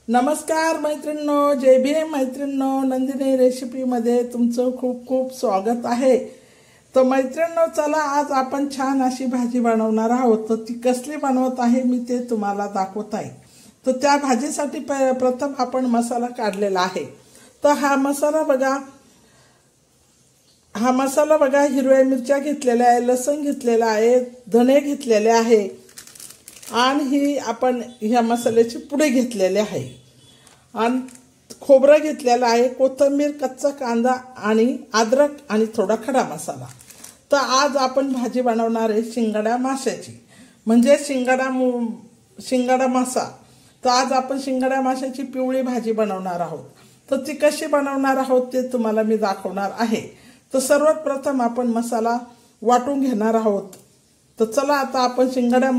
नमस्कार मैत्रिणींनो, जय भीम मैत्रिणींनो, नंदिनी रेसिपीमध्ये तुमचं खूप खूप स्वागत आहे। तर मैत्रिणींनो, चला आज आपण छान अशी भाजी बनवणार आहोत। तर ती कसली बनवत आहे मी ते तुम्हाला दाखवत आहे। तर त्या भाजीसाठी प्रथम आपण मसाला काढलेला आहे। तर हा मसाला बघा, हिरव्या मिरच्या घेतलेल्या आहे, लसूण घेतलेला आहे, धने घेतलेले आहे आणि ही आपण ह्या मसाल्याची पुडी घेतलेली आहे आणि खोबरं घेतलेलं आहे, कोथिंबीर, कच्चा कांदा आणि अद्रक आणि थोडा खडा मसाला। तर आज आपण भाजी बनवणार आहे शिंगाडा माशाची, म्हणजे शिंगाडा मासा। तर आज आपण शिंगाडा माशाची पिवळी भाजी बनवणार आहोत। तर ती कशी बनवणार आहोत ते तुम्हाला मी दाखवणार आहे। तर सर्वात प्रथम आपण मसाला वाटून घेणार आहोत। तर चला आता आपण शिंगाडा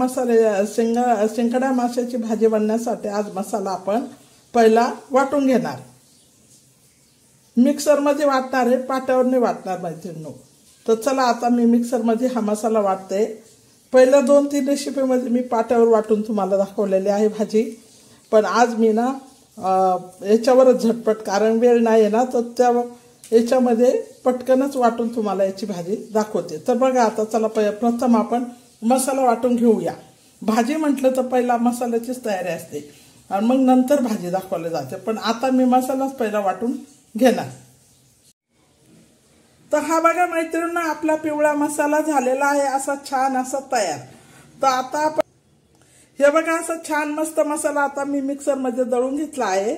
माशाची भाजी बनवण्यासाठी आज मसाला आपण पहिला वाटून घेणार। मिक्सर मध्ये वाटणार आहे, पाट्यावर नाही वाटणार मैत्रिणींनो। तर चला आता मी मिक्सर मध्ये हा मसाला वाटते। पहिल्या 2-3 रेसिपी मध्ये मी पाट्यावर वाटून तुम्हाला दाखवलेली आहे भाजी, पण आज मी ना याच्यावरच झटपट, कारण वेळ नाही ना, तर त्या याच्यामध्ये पटकनच वाटून तुम्हाला याची भाजी दाखवते। तर बघा आता चला प्रथम आपण मसाला वाटून घेऊया। भाजी म्हटलं तर पहिला मसाल्याचीच तयारी असते आणि मग नंतर भाजी दाखवली जाते, पण आता मी मसालाच पहिला वाटून घेणार। तर हा बघा मैत्रिणींनो, आपला पिवळा मसाला झालेला आहे असा छान असा तयार। तर आता आपण हे बघा असा छान मस्त मसाला आता मी मिक्सर मध्ये दळून घेतला आहे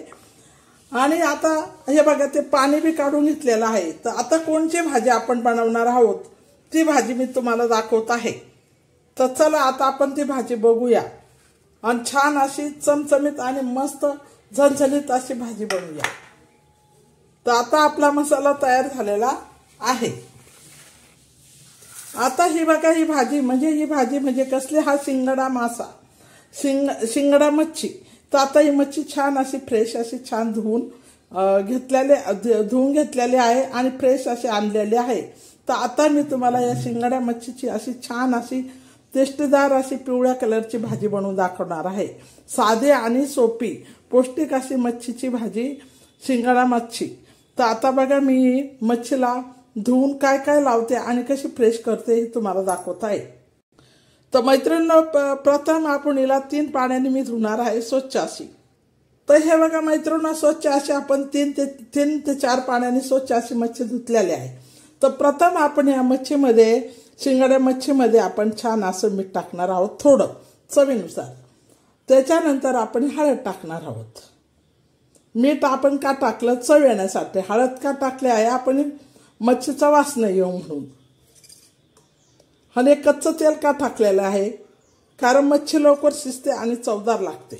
आणि आता हे बघा ते पाणी भी काढून घेतलेलं आहे। तर आता कोणची भाजी आपण बनवणार आहोत ती भाजी मी तुम्हाला दाखवत आहे। तर चला आता आपण ती भाजी बघूया आणि छान अशी चमचमीत आणि मस्त झणझणीत अशी भाजी बनवूया। तर आता आपला मसाला तयार झालेला आहे। आता ही बघा ही भाजी म्हणजे कसली, हा शिंगाडा मासा, शिंगाडा मच्छी। तर आता ही मच्छी छान अशी फ्रेश अशी छान धुवून घेतलेली आहे आणि फ्रेश अशी आणलेली आहे। तर आता मी तुम्हाला या शिंगाडा मच्छीची अशी छान अशी टेस्टदार अशी पिवळ्या कलरची भाजी बनवून दाखवणार आहे। साधी आणि सोपी पौष्टिक अशी मच्छीची भाजी, शिंगाडा मच्छी। तर आता बघा मी मच्छीला धुवून काय काय लावते आणि कशी फ्रेश करते हे तुम्हाला दाखवत आहे। तर मैत्रिणींनो, प्रथम आपण हिला 3 पाण्याने मी धुणार आहे स्वच्छ अशी। तर हे बघा मैत्रिणींनो, स्वच्छ अशी आपण 3 ते 4 पाण्याने स्वच्छ अशी मच्छी धुतलेली आहे। तर प्रथम आपण या मच्छीमध्ये, शिंगाड्या मच्छीमध्ये आपण छान असं मीठ टाकणार आहोत, थोडं चवीनुसार। त्याच्यानंतर आपण हळद टाकणार आहोत। मीठ आपण का टाकलं, चव येण्यासाठी। हळद का टाकले आहे, आपण मच्छीचा वास नाही येऊ म्हणून। आणि कच्चं तेल का टाकलेलं आहे, कारण मच्छी लवकर शिजते आणि चवदार लागते।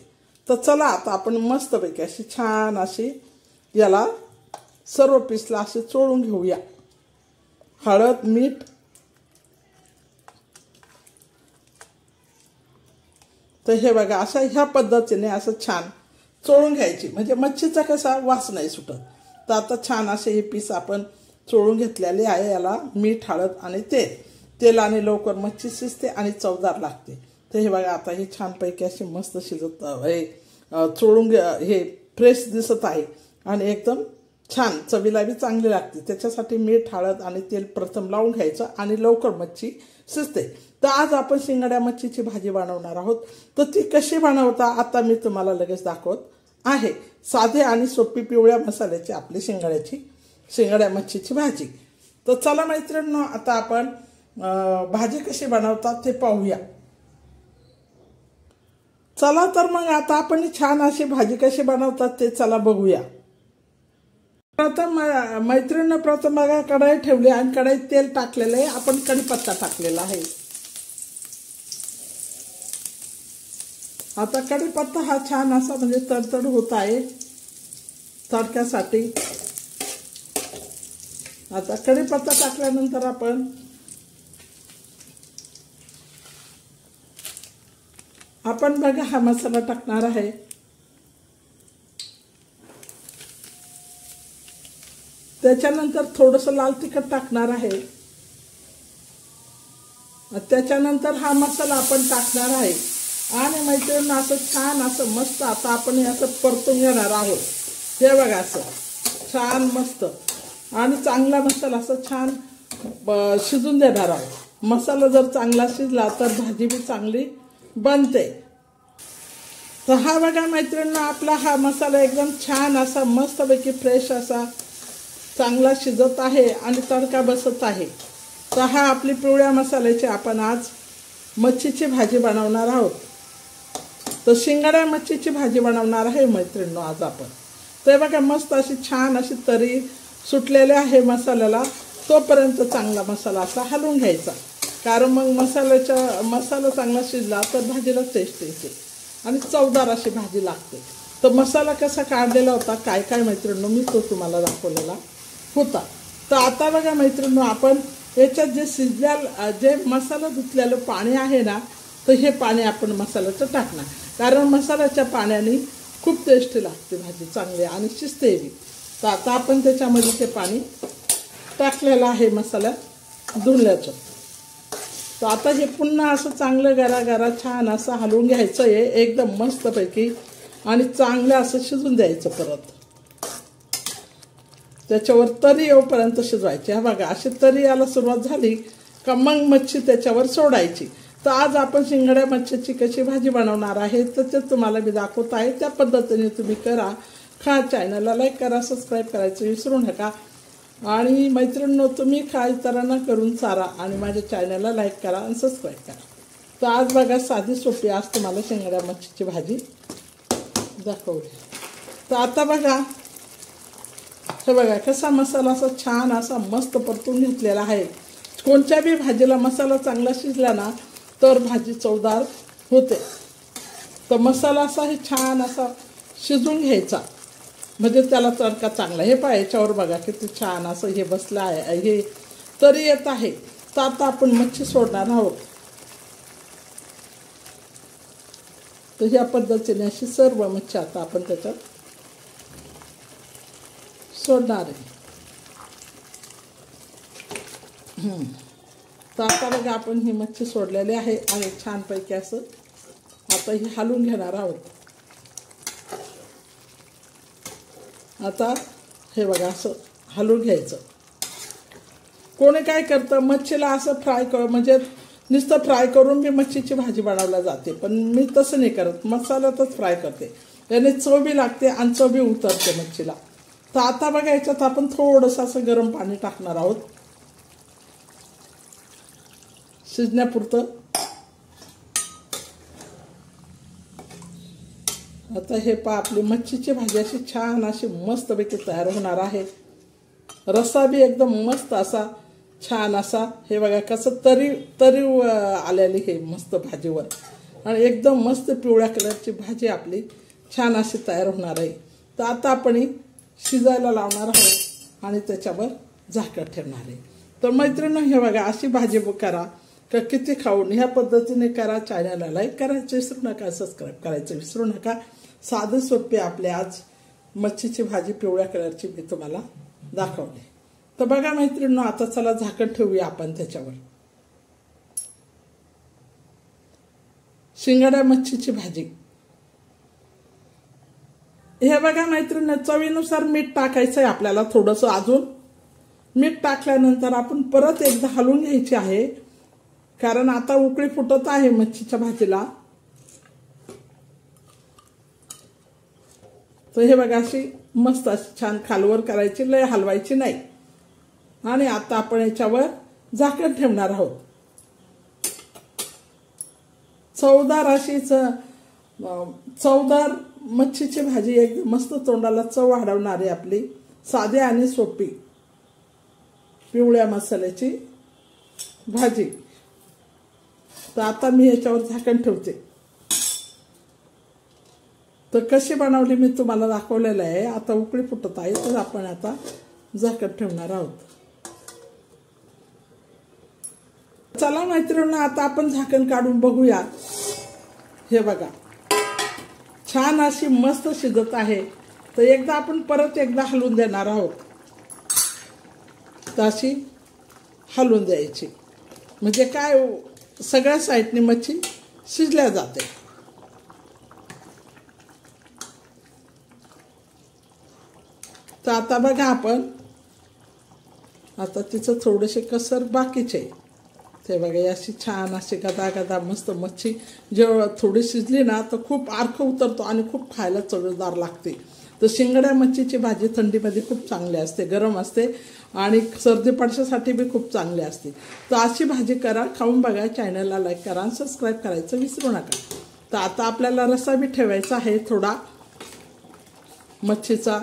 तर चला आता आपण मस्तपैकी अशी छान अशी याला सर्व पीसला असे चोळून घेऊया। हळद, मीठ, तर हे बघा अशा ह्या पद्धतीने असं छान चोळून घ्यायची, म्हणजे मच्छीचा कसा वास नाही सुटत। तर आता छान असे हे पीस आपण चोळून घेतलेले आहे। याला मीठ, हळद आणि तेलाने लवकर मच्छी शिजते आणि चवदार लागते। तर हे बघा आता हे छानपैकी अशी मस्त शिजत चोळून हे फ्रेश दिसत आहे आणि एकदम छान चवीला बी चांगली लागते। त्याच्यासाठी मीठ, हळद आणि तेल प्रथम लावून घ्यायचं आणि लवकर मच्छी शिजते। तर आज आपण शिंगाड्या मच्छीची भाजी बनवणार आहोत। तर ती कशी बनवता आता मी तुम्हाला लगेच दाखवत आहे। साधे आणि सोपी पिवळ्या मसाल्याची आपली शिंगाड्या मच्छीची भाजी। तर चला मैत्रिणींनो, आता आपण भाजी कशी बनवतात ते पाहूया। चला तर मग आता आपण छान अशी भाजी कशी बनवतात ते चला बघूया। प्रथम मैत्रिणींनो, प्रथम बघा कढई ठेवली आणि कढईत तेल टाकलेलं आहे, आपण कढीपत्ता टाकलेला आहे। आता कढीपत्ता हा छान असा म्हणजे तडतड होत आहे तडक्यासाठी। आता कढीपत्ता टाकल्यानंतर आपण बघा हा मसाला टाकणार आहे। त्याच्यानंतर थोडंसं लाल तिखट टाकणार आहे। त्याच्यानंतर हा मसाला आपण टाकणार आहे आणि मैत्रिणींनो असं छान असं मस्त आता आपण हे असं परतून घेणार आहोत. हे बघा असं छान मस्त आणि चांगला मसाला असं छान शिजून देणार आहोत. मसाला जर चांगला शिजला तर भाजी बी चांगली बनते. तर हा बघा मैत्रिणींनो आपला हा मसाला एकदम छान असा मस्तपैकी फ्रेश असा चांगला शिजत आहे आणि तडका बसत आहे. तर हा आपली पिवळ्या मसाल्याची आपण आज मच्छीची भाजी बनवणार आहोत. तर शिंगाड्या मच्छीची भाजी बनवणार आहे मैत्रिणींनो आज आपण. तर बघा मस्त अशी छान अशी तरी सुटलेली आहे मसाल्याला. तोपर्यंत चांगला मसाला असा हलवून घ्यायचा, कारण मग मसाला चांगला शिजला तर भाजीला टेस्ट येते आणि चवदार अशी भाजी लागते. तर मसाला कसा काढलेला होता काय काय मैत्रिणींनो मी तो तुम्हाला दाखवलेला होता. तर आता बघा मैत्रिणींनो आपण याच्यात जे मसाला धुतलेलं पाणी आहे ना, तर हे पाणी आपण मसाल्याचं टाकणार, कारण मसाल्याच्या पाण्याने खूप टेस्टी लागते भाजी चांगली आणि शिजते बी. तर आता आपण त्याच्यामध्ये ते पाणी टाकलेलं आहे मसाला धुण्याचं. तर आता हे पुन्हा असं चांगलं गरा छान असं हलवून घ्यायचं आहे एकदम मस्तपैकी आणि चांगलं असं शिजून द्यायचं. परत त्याच्यावर तरी येऊपर्यंत शिजवायची. हा बघा अशी तरी यायला सुरुवात झाली का मग मच्छी त्याच्यावर सोडायची. तर आज आपण शिंगाड्या मच्छीची कशी भाजी बनवणार आहे तर ते तुम्हाला मी दाखवत आहे. त्या पद्धतीने तुम्ही करा. चॅनलला लाईक करा, सबस्क्राईब करायचं विसरू नका. आणि मैत्रिणींनो तुम्ही इतरांना करून चारा आणि माझ्या चॅनलला लाईक करा आणि सबस्क्राईब करा. तर आज बघा साधी सोपी आज तुम्हाला शिंगाड्या मच्छीची भाजी दाखवली. तर आता बघा हे बघा कसा मसाला असा छान असा मस्त परतून घेतलेला आहे. कोणत्या बी भाजीला मसाला चांगला शिजला ना तर भाजी चवदार होते. तर मसाला असा हे छान असा शिजून घ्यायचा म्हणजे त्याला तडका चांगला. हे पहा याच्यावर बघा किती छान असं हे बसलं आहे, हे तरी येत आहे. तर आता आपण मच्छी सोडणार आहोत. तर ह्या पद्धतीने अशी सर्व मच्छी आता आपण त्याच्यात सोडणार आहे. तर आता बघा आपण ही मच्छी सोडलेली आहे आणि छानपैकी असं आता ही हलवून घेणार आहोत. आता हे बघा असं हलवून घ्यायचं. कोणी काय करतं मच्छीला असं म्हणजे नुसतं फ्राय करून मी मच्छीची भाजी बनवल्या जाते, पण मी तसं नाही करत, मसाल्यातच फ्राय करते. याने चव बी लागते आणि चव बी उतरते मच्छीला. तर आता बघा याच्यात आपण थोडंसं असं गरम पाणी टाकणार आहोत शिजण्यापुरतं. आता हे आपली मच्छीची भाजी अशी छान अशी मस्तपैकी तयार होणार आहे. रस्सा बी एकदम मस्त असा छान असा हे बघा कसं तरी आलेली हे मस्त भाजीवर आणि एकदम मस्त पिवळ्या कलरची भाजी आपली छान अशी तयार होणार आहे. तर आता आपण शिजायला लावणार आहोत आणि त्याच्यावर झाकण ठेवणार आहे. तर मैत्रिणी हे बघा अशी भाजी करा का किती खाऊन ह्या पद्धतीने करा. चॅनलला लाईक करायचं विसरू नका, सबस्क्राईब करायचं विसरू नका. साधे सोपे आपले आज मच्छीची भाजी पिवळ्या कलरची मी तुम्हाला दाखवली. तर बघा मैत्रिणींनो आता चला झाकण ठेवूया आपण त्याच्यावर. शिंगाड्या मच्छीची भाजी हे बघा मैत्रिणींनो चवीनुसार मीठ टाकायचं आहे आपल्याला. थोडंसं अजून मीठ टाकल्यानंतर आपण परत एकदा हलवून घ्यायची आहे, कारण आता उकळी फुटत आहे मच्छीच्या भाजीला. तर हे बघा अशी मस्त अशी छान खालवर करायची, लय हलवायची नाही. आणि आता आपण याच्यावर झाकण ठेवणार आहोत. चवदार मच्छीची भाजी एकदम मस्त तोंडाला चव वाढवणारी आपली साधी आणि सोपी पिवळ्या मसाल्याची भाजी. तर आता मी याच्यावर झाकण ठेवते. तर कशी बनवली मी तुम्हाला दाखवलेलं आहे. आता उकळी फुटत आहे तर आपण आता झाकण ठेवणार आहोत. चला मैत्रिणींनो आता आपण झाकण काढून बघूया. हे बघा छान अशी मस्त शिजत आहे. तर एकदा आपण परत एकदा हलवून देणार आहोत. तर अशी हलवून द्यायची म्हणजे काय सगळ्या साईडनी मच्छी शिजल्या जाते. तर आता बघा आपण आता तिचं थोडेसे कसर बाकीचे ते बघा अशी छान अशी गदा गदा मस्त मच्छी जेव्हा थोडी शिजली ना तर खूप अर्क उतरतो आणि खूप खायला चवदार लागते। तर शिंगड्या मच्छीची भाजी थंडीमध्ये खूप चांगली असते, गरम असते आणि सर्दी पडशासाठी बी खूप चांगली असते। तर अशी भाजी करा, खाऊन बघा, चॅनलला लाईक करा आणि सबस्क्राईब करायचं विसरू नका। तर आता आपल्याला रस्सा बी ठेवायचा आहे थोडा मच्छीचा।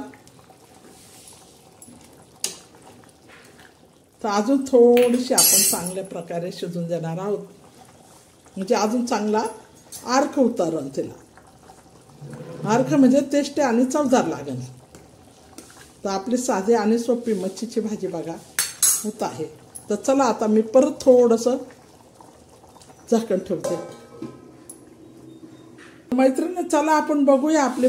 तर अजून थोडीशी आपण चांगल्या प्रकारे शिजून देणार आहोत, म्हणजे अजून चांगला अर्क उतरण तिला, अर्क म्हणजे टेस्टी आणि चवदार लागेल। तर आपली साधी आणि सोपी मच्छीची भाजी बघा होत आहे। तर चला आता मी परत थोडंसं झाकण ठेवते। मैत्रिणी चला आपण बघूया आपली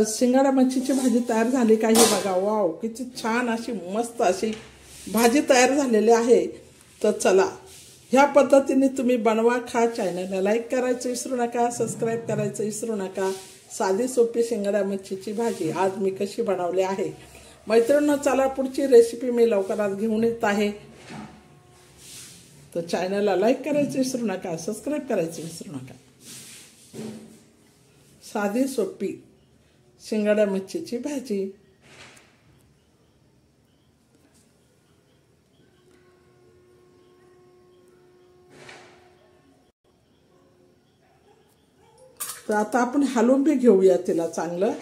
शिंगाडा मच्छीची भाजी तयार झाली का हे बघा। वाव, किती छान अशी मस्त अशी भाजी तयार झालेली आहे। तर चला ह्या पद्धतीने तुम्ही बनवा, खा, चॅनलला लाईक करायचं विसरू नका, सबस्क्राईब करायचं विसरू नका। साधी सोपी शिंगाडा मच्छीची भाजी आज मी कशी बनवली आहे मैत्रिणींनो। चला पुढची रेसिपी मी लवकरात घेऊन येत आहे। तर चॅनलला लाईक करायचं विसरू नका, सबस्क्राईब करायचं विसरू नका। साधी सोपी शिंगाडा मच्छीची भाजी। तर आता आपण हलवून बी घेऊया तिला चांगलं,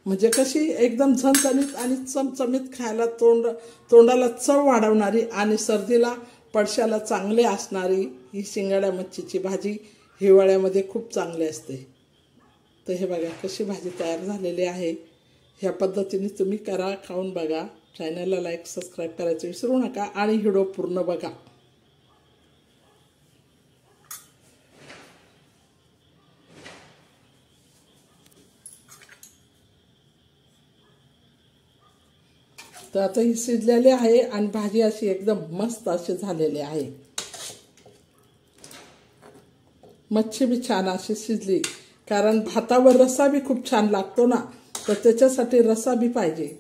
म्हणजे कशी एकदम झणझणीत आणि चमचमीत खायला तोंडाला चव वाढवणारी आणि सर्दीला पडशाला चांगले असणारी ही शिंगाडा मच्छीची भाजी हिवाळ्यामध्ये खूप चांगली असते। तर हे बघा कशी भाजी तयार झालेली आहे। ह्या पद्धतीने तुम्ही करा, खाऊन बघा, चॅनलला लाईक सबस्क्राईब करायचं विसरू नका आणि व्हिडिओ पूर्ण बघा। तर आता ही शिजलेली आहे आणि भाजी अशी एकदम मस्त अशी झालेली आहे। मच्छी बी छान अशी शिजली, कारण भातावर रस्सा बी खूप छान लागतो ना, तर त्याच्यासाठी रस्सा बी पाहिजे।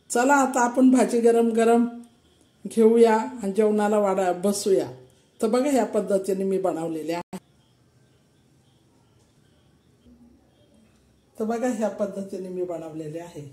चला आता आपण भाजी गरम गरम घेऊया आणि जेवणाला बसूया। तर बघा ह्या पद्धतीने मी बनवलेली आहे। तर बघा ह्या पद्धतीने मी बनवलेले आहे।